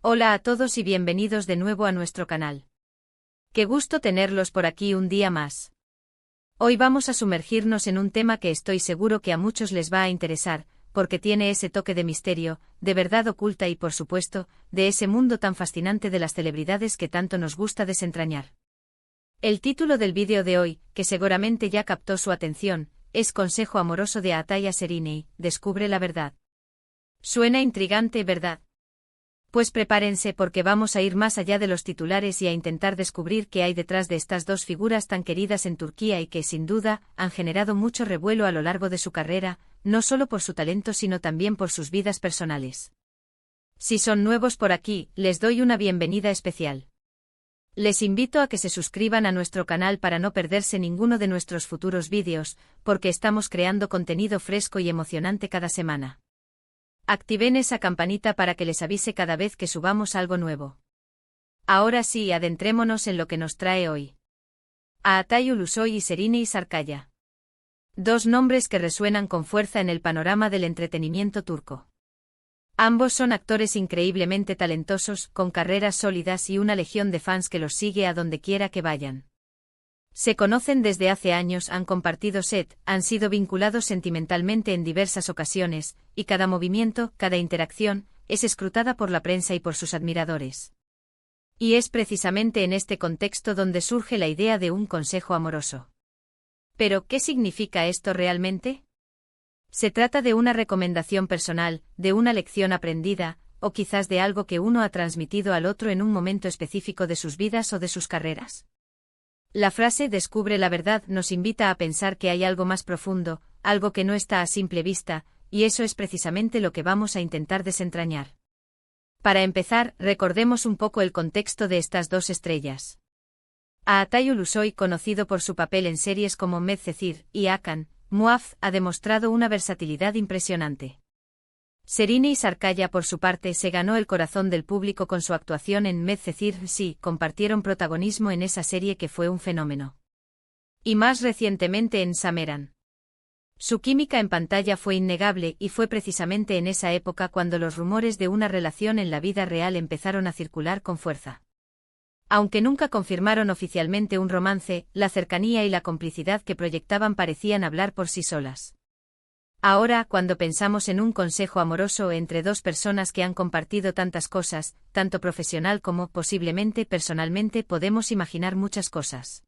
Hola a todos y bienvenidos de nuevo a nuestro canal. Qué gusto tenerlos por aquí un día más. Hoy vamos a sumergirnos en un tema que estoy seguro que a muchos les va a interesar, porque tiene ese toque de misterio, de verdad oculta y por supuesto, de ese mundo tan fascinante de las celebridades que tanto nos gusta desentrañar. El título del vídeo de hoy, que seguramente ya captó su atención, es Consejo amoroso de Ataya Seriney, descubre la verdad. Suena intrigante, ¿verdad? Pues prepárense porque vamos a ir más allá de los titulares y a intentar descubrir qué hay detrás de estas dos figuras tan queridas en Turquía y que, sin duda, han generado mucho revuelo a lo largo de su carrera, no solo por su talento sino también por sus vidas personales. Si son nuevos por aquí, les doy una bienvenida especial. Les invito a que se suscriban a nuestro canal para no perderse ninguno de nuestros futuros vídeos, porque estamos creando contenido fresco y emocionante cada semana. Activen esa campanita para que les avise cada vez que subamos algo nuevo. Ahora sí, adentrémonos en lo que nos trae hoy. A Atay Ulusoy y Seriney Sarkaya. Dos nombres que resuenan con fuerza en el panorama del entretenimiento turco. Ambos son actores increíblemente talentosos, con carreras sólidas y una legión de fans que los sigue a donde quiera que vayan. Se conocen desde hace años, han compartido set, han sido vinculados sentimentalmente en diversas ocasiones, y cada movimiento, cada interacción, es escrutada por la prensa y por sus admiradores. Y es precisamente en este contexto donde surge la idea de un consejo amoroso. ¿Pero qué significa esto realmente? ¿Se trata de una recomendación personal, de una lección aprendida, o quizás de algo que uno ha transmitido al otro en un momento específico de sus vidas o de sus carreras? La frase "descubre la verdad" nos invita a pensar que hay algo más profundo, algo que no está a simple vista, y eso es precisamente lo que vamos a intentar desentrañar. Para empezar, recordemos un poco el contexto de estas dos estrellas. A Atay Ulusoy, conocido por su papel en series como Medcezir y Hakan, Muaf, ha demostrado una versatilidad impresionante. Seriney Sarkaya, por su parte, se ganó el corazón del público con su actuación en Medcezir, sí, compartieron protagonismo en esa serie que fue un fenómeno. Y más recientemente en Sameran. Su química en pantalla fue innegable y fue precisamente en esa época cuando los rumores de una relación en la vida real empezaron a circular con fuerza. Aunque nunca confirmaron oficialmente un romance, la cercanía y la complicidad que proyectaban parecían hablar por sí solas. Ahora, cuando pensamos en un consejo amoroso entre dos personas que han compartido tantas cosas, tanto profesional como, posiblemente, personalmente, podemos imaginar muchas cosas.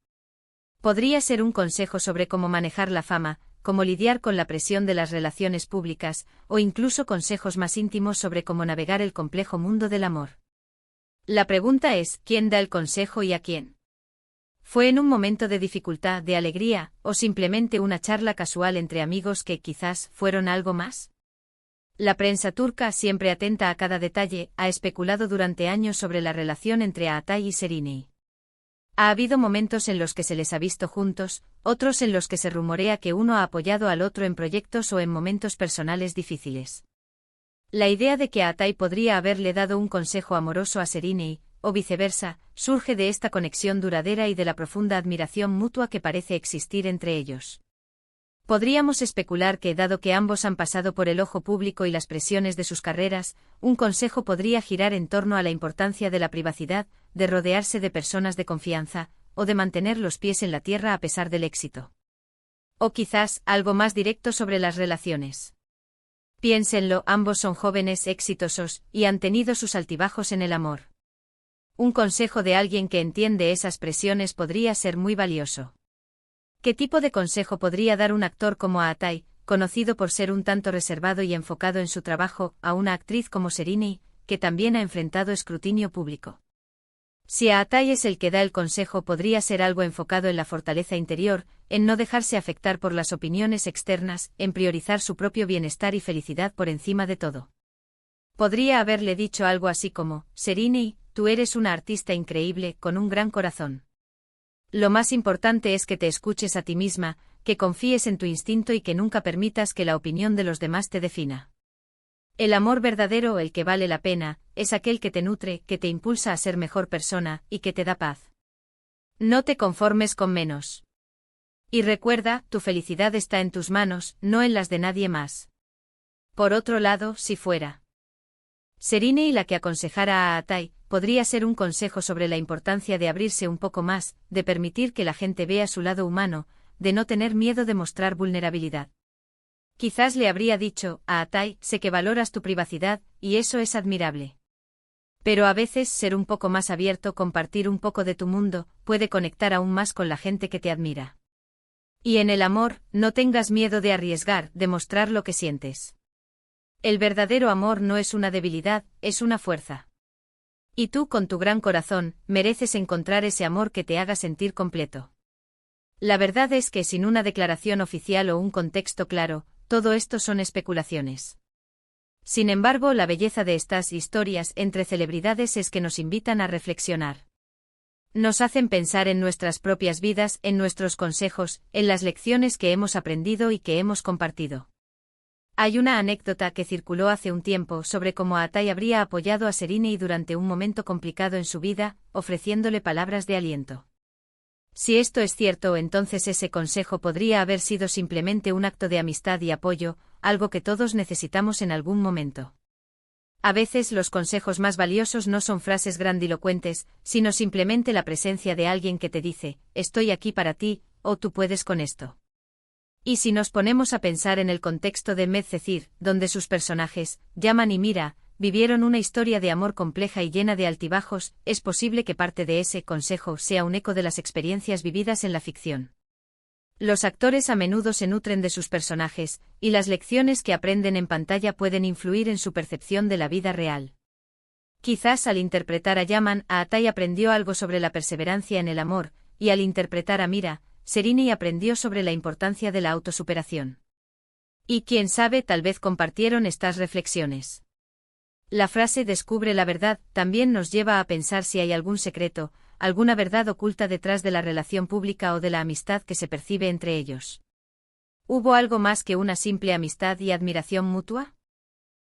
Podría ser un consejo sobre cómo manejar la fama, cómo lidiar con la presión de las relaciones públicas, o incluso consejos más íntimos sobre cómo navegar el complejo mundo del amor. La pregunta es, ¿quién da el consejo y a quién? ¿Fue en un momento de dificultad, de alegría, o simplemente una charla casual entre amigos que quizás fueron algo más? La prensa turca, siempre atenta a cada detalle, ha especulado durante años sobre la relación entre Atay y Seriney. Ha habido momentos en los que se les ha visto juntos, otros en los que se rumorea que uno ha apoyado al otro en proyectos o en momentos personales difíciles. La idea de que Atay podría haberle dado un consejo amoroso a Seriney, o viceversa, surge de esta conexión duradera y de la profunda admiración mutua que parece existir entre ellos. Podríamos especular que, dado que ambos han pasado por el ojo público y las presiones de sus carreras, un consejo podría girar en torno a la importancia de la privacidad, de rodearse de personas de confianza, o de mantener los pies en la tierra a pesar del éxito. O quizás, algo más directo sobre las relaciones. Piénsenlo, ambos son jóvenes, exitosos, y han tenido sus altibajos en el amor. Un consejo de alguien que entiende esas presiones podría ser muy valioso. ¿Qué tipo de consejo podría dar un actor como Atay, conocido por ser un tanto reservado y enfocado en su trabajo, a una actriz como Seriney, que también ha enfrentado escrutinio público? Si Atay es el que da el consejo, podría ser algo enfocado en la fortaleza interior, en no dejarse afectar por las opiniones externas, en priorizar su propio bienestar y felicidad por encima de todo. Podría haberle dicho algo así como: Seriney, tú eres una artista increíble, con un gran corazón. Lo más importante es que te escuches a ti misma, que confíes en tu instinto y que nunca permitas que la opinión de los demás te defina. El amor verdadero, el que vale la pena, es aquel que te nutre, que te impulsa a ser mejor persona, y que te da paz. No te conformes con menos. Y recuerda, tu felicidad está en tus manos, no en las de nadie más. Por otro lado, si fuera Serine la que aconsejara a Atai, podría ser un consejo sobre la importancia de abrirse un poco más, de permitir que la gente vea su lado humano, de no tener miedo de mostrar vulnerabilidad. Quizás le habría dicho, a Atai, sé que valoras tu privacidad, y eso es admirable. Pero a veces ser un poco más abierto, compartir un poco de tu mundo, puede conectar aún más con la gente que te admira. Y en el amor, no tengas miedo de arriesgar, de mostrar lo que sientes. El verdadero amor no es una debilidad, es una fuerza. Y tú, con tu gran corazón, mereces encontrar ese amor que te haga sentir completo. La verdad es que sin una declaración oficial o un contexto claro, todo esto son especulaciones. Sin embargo, la belleza de estas historias entre celebridades es que nos invitan a reflexionar. Nos hacen pensar en nuestras propias vidas, en nuestros consejos, en las lecciones que hemos aprendido y que hemos compartido. Hay una anécdota que circuló hace un tiempo sobre cómo Atai habría apoyado a Serine durante un momento complicado en su vida, ofreciéndole palabras de aliento. Si esto es cierto, entonces ese consejo podría haber sido simplemente un acto de amistad y apoyo, algo que todos necesitamos en algún momento. A veces los consejos más valiosos no son frases grandilocuentes, sino simplemente la presencia de alguien que te dice, estoy aquí para ti, o tú puedes con esto. Y si nos ponemos a pensar en el contexto de Medcezir, donde sus personajes, Yaman y Mira, vivieron una historia de amor compleja y llena de altibajos, es posible que parte de ese consejo sea un eco de las experiencias vividas en la ficción. Los actores a menudo se nutren de sus personajes, y las lecciones que aprenden en pantalla pueden influir en su percepción de la vida real. Quizás al interpretar a Yaman, Atai aprendió algo sobre la perseverancia en el amor, y al interpretar a Mira, Serine aprendió sobre la importancia de la autosuperación. Y quién sabe, tal vez compartieron estas reflexiones. La frase descubre la verdad también nos lleva a pensar si hay algún secreto, alguna verdad oculta detrás de la relación pública o de la amistad que se percibe entre ellos. ¿Hubo algo más que una simple amistad y admiración mutua?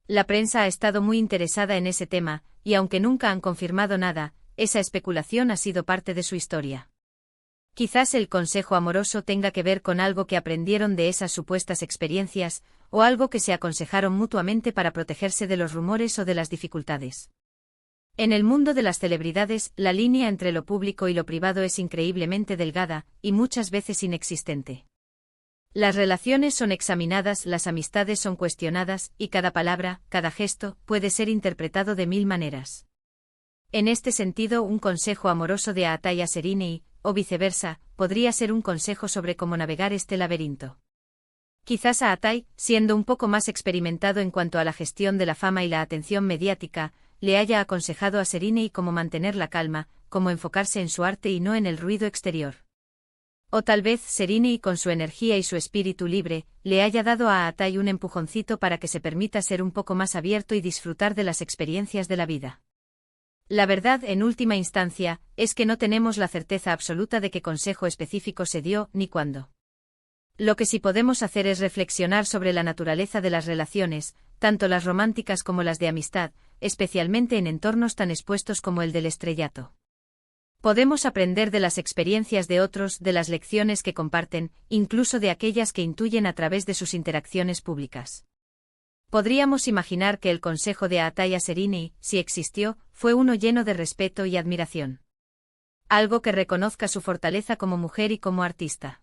La prensa ha estado muy interesada en ese tema, y aunque nunca han confirmado nada, esa especulación ha sido parte de su historia. Quizás el consejo amoroso tenga que ver con algo que aprendieron de esas supuestas experiencias, o algo que se aconsejaron mutuamente para protegerse de los rumores o de las dificultades. En el mundo de las celebridades, la línea entre lo público y lo privado es increíblemente delgada, y muchas veces inexistente. Las relaciones son examinadas, las amistades son cuestionadas, y cada palabra, cada gesto, puede ser interpretado de mil maneras. En este sentido, un consejo amoroso de Atai a Serine, o viceversa, podría ser un consejo sobre cómo navegar este laberinto. Quizás a Atai, siendo un poco más experimentado en cuanto a la gestión de la fama y la atención mediática, le haya aconsejado a Serine cómo mantener la calma, cómo enfocarse en su arte y no en el ruido exterior. O tal vez Serine, con su energía y su espíritu libre, le haya dado a Atai un empujoncito para que se permita ser un poco más abierto y disfrutar de las experiencias de la vida. La verdad, en última instancia, es que no tenemos la certeza absoluta de qué consejo específico se dio, ni cuándo. Lo que sí podemos hacer es reflexionar sobre la naturaleza de las relaciones, tanto las románticas como las de amistad, especialmente en entornos tan expuestos como el del estrellato. Podemos aprender de las experiencias de otros, de las lecciones que comparten, incluso de aquellas que intuyen a través de sus interacciones públicas. Podríamos imaginar que el consejo de Atai a Serine, si existió, fue uno lleno de respeto y admiración. Algo que reconozca su fortaleza como mujer y como artista.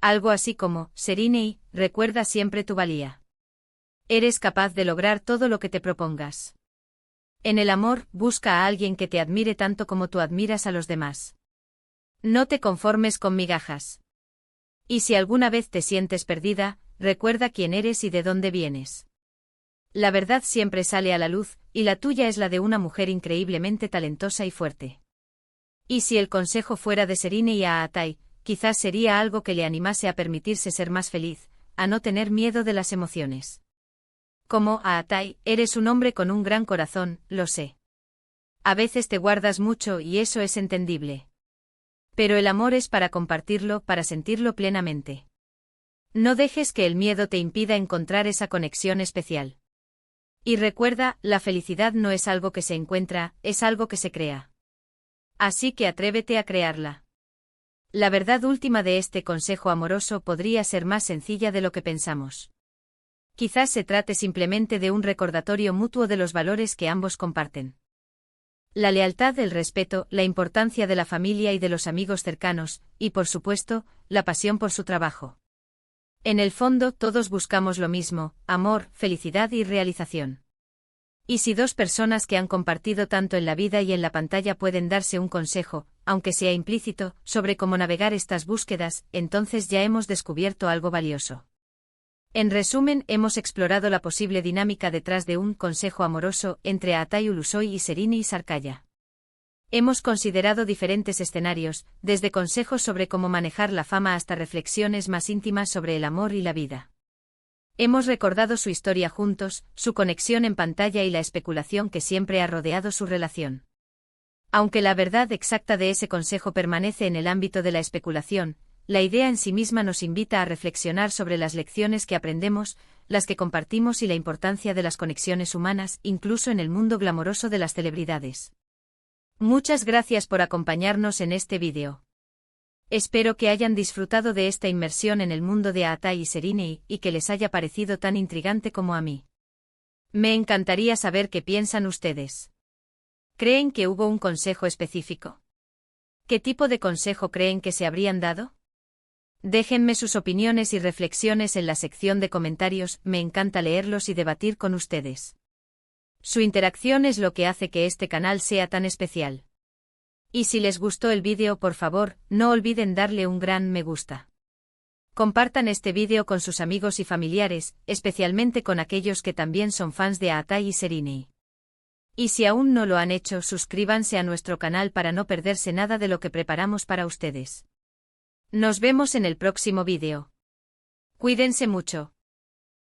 Algo así como, Serine, recuerda siempre tu valía. Eres capaz de lograr todo lo que te propongas. En el amor, busca a alguien que te admire tanto como tú admiras a los demás. No te conformes con migajas. Y si alguna vez te sientes perdida, recuerda quién eres y de dónde vienes. La verdad siempre sale a la luz, y la tuya es la de una mujer increíblemente talentosa y fuerte. Y si el consejo fuera de Serine y a Atai, quizás sería algo que le animase a permitirse ser más feliz, a no tener miedo de las emociones. Como a Atai, eres un hombre con un gran corazón, lo sé. A veces te guardas mucho y eso es entendible. Pero el amor es para compartirlo, para sentirlo plenamente. No dejes que el miedo te impida encontrar esa conexión especial. Y recuerda, la felicidad no es algo que se encuentra, es algo que se crea. Así que atrévete a crearla. La verdad última de este consejo amoroso podría ser más sencilla de lo que pensamos. Quizás se trate simplemente de un recordatorio mutuo de los valores que ambos comparten. La lealtad, el respeto, la importancia de la familia y de los amigos cercanos, y por supuesto, la pasión por su trabajo. En el fondo, todos buscamos lo mismo: amor, felicidad y realización. Y si dos personas que han compartido tanto en la vida y en la pantalla pueden darse un consejo, aunque sea implícito, sobre cómo navegar estas búsquedas, entonces ya hemos descubierto algo valioso. En resumen, hemos explorado la posible dinámica detrás de un consejo amoroso entre Aatai Ulusoy y Serini Sarkaya. Hemos considerado diferentes escenarios, desde consejos sobre cómo manejar la fama hasta reflexiones más íntimas sobre el amor y la vida. Hemos recordado su historia juntos, su conexión en pantalla y la especulación que siempre ha rodeado su relación. Aunque la verdad exacta de ese consejo permanece en el ámbito de la especulación, la idea en sí misma nos invita a reflexionar sobre las lecciones que aprendemos, las que compartimos y la importancia de las conexiones humanas, incluso en el mundo glamoroso de las celebridades. Muchas gracias por acompañarnos en este vídeo. Espero que hayan disfrutado de esta inmersión en el mundo de Aatai y Serini y que les haya parecido tan intrigante como a mí. Me encantaría saber qué piensan ustedes. ¿Creen que hubo un consejo específico? ¿Qué tipo de consejo creen que se habrían dado? Déjenme sus opiniones y reflexiones en la sección de comentarios, me encanta leerlos y debatir con ustedes. Su interacción es lo que hace que este canal sea tan especial. Y si les gustó el vídeo, por favor, no olviden darle un gran me gusta. Compartan este vídeo con sus amigos y familiares, especialmente con aquellos que también son fans de Aatai y Serini. Y si aún no lo han hecho, suscríbanse a nuestro canal para no perderse nada de lo que preparamos para ustedes. Nos vemos en el próximo vídeo. Cuídense mucho.